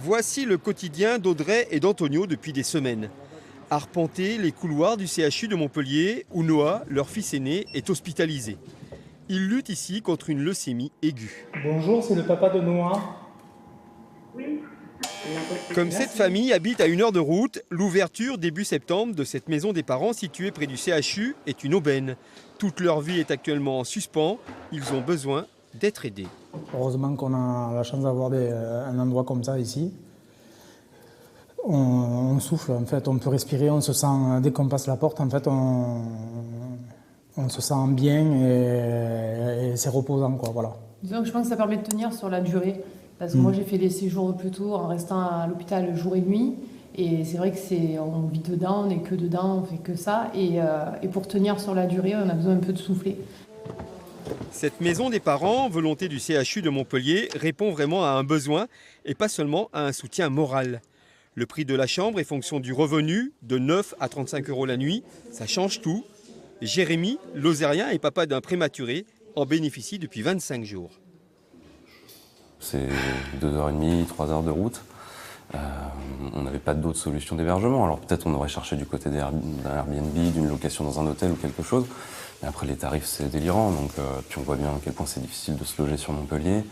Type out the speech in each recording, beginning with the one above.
Voici le quotidien d'Audrey et d'Antonio depuis des semaines. Arpenter les couloirs du CHU de Montpellier où Noah, leur fils aîné, est hospitalisé. Ils luttent ici contre une leucémie aiguë. Bonjour, c'est le papa de Noah. Oui. Comme cette famille habite à 1 heure de route, l'ouverture début septembre de cette maison des parents située près du CHU est une aubaine. Toute leur vie est actuellement en suspens. Ils ont besoin d'être aidés. Heureusement qu'on a la chance d'avoir un endroit comme ça ici. On souffle, en fait, on peut respirer, on se sent, dès qu'on passe la porte, en fait, on se sent bien et c'est reposant, quoi, voilà. Disons que je pense que ça permet de tenir sur la durée. Parce que moi, j'ai fait des séjours plutôt en restant à l'hôpital jour et nuit. Et c'est vrai que on vit dedans, on n'est que dedans, on fait que ça. Et pour tenir sur la durée, on a besoin un peu de souffler. Cette maison des parents, volonté du CHU de Montpellier, répond vraiment à un besoin et pas seulement à un soutien moral. Le prix de la chambre est fonction du revenu, de 9 à 35 € la nuit. Ça change tout. Jérémy, lozérien et papa d'un prématuré, en bénéficie depuis 25 jours. C'est 2h30, 3 heures de route. On n'avait pas d'autres solutions d'hébergement. Alors peut-être on aurait cherché du côté d'un Airbnb, d'une location dans un hôtel ou quelque chose. Mais après les tarifs c'est délirant. Donc, puis on voit bien à quel point c'est difficile de se loger sur Montpellier.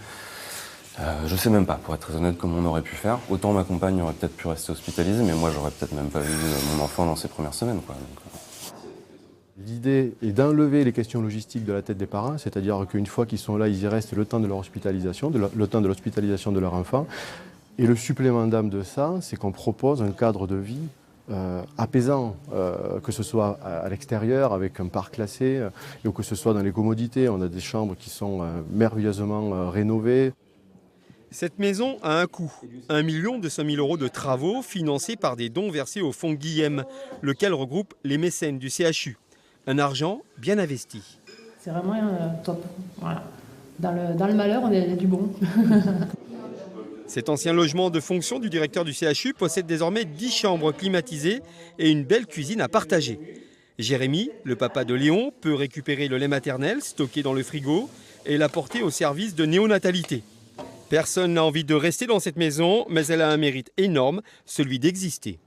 Je ne sais même pas, pour être très honnête, comment on aurait pu faire. Autant ma compagne aurait peut-être pu rester hospitalisée, mais moi j'aurais peut-être même pas vu mon enfant dans ses premières semaines, quoi. L'idée est d'enlever les questions logistiques de la tête des parents, c'est-à-dire qu'une fois qu'ils sont là, ils y restent le temps de leur hospitalisation, le temps de l'hospitalisation de leur enfant. Et le supplément d'âme de ça, c'est qu'on propose un cadre de vie apaisant, que ce soit à l'extérieur avec un parc classé, ou que ce soit dans les commodités. On a des chambres qui sont merveilleusement rénovées. Cette maison a un coût, 1 200 000 € de travaux financés par des dons versés au fonds Guillem, lequel regroupe les mécènes du CHU. Un argent bien investi. C'est vraiment top. Voilà. Dans le malheur, il y a du bon. Cet ancien logement de fonction du directeur du CHU possède désormais 10 chambres climatisées et une belle cuisine à partager. Jérémy, le papa de Léon, peut récupérer le lait maternel stocké dans le frigo et l'apporter au service de néonatalité. Personne n'a envie de rester dans cette maison, mais elle a un mérite énorme, celui d'exister.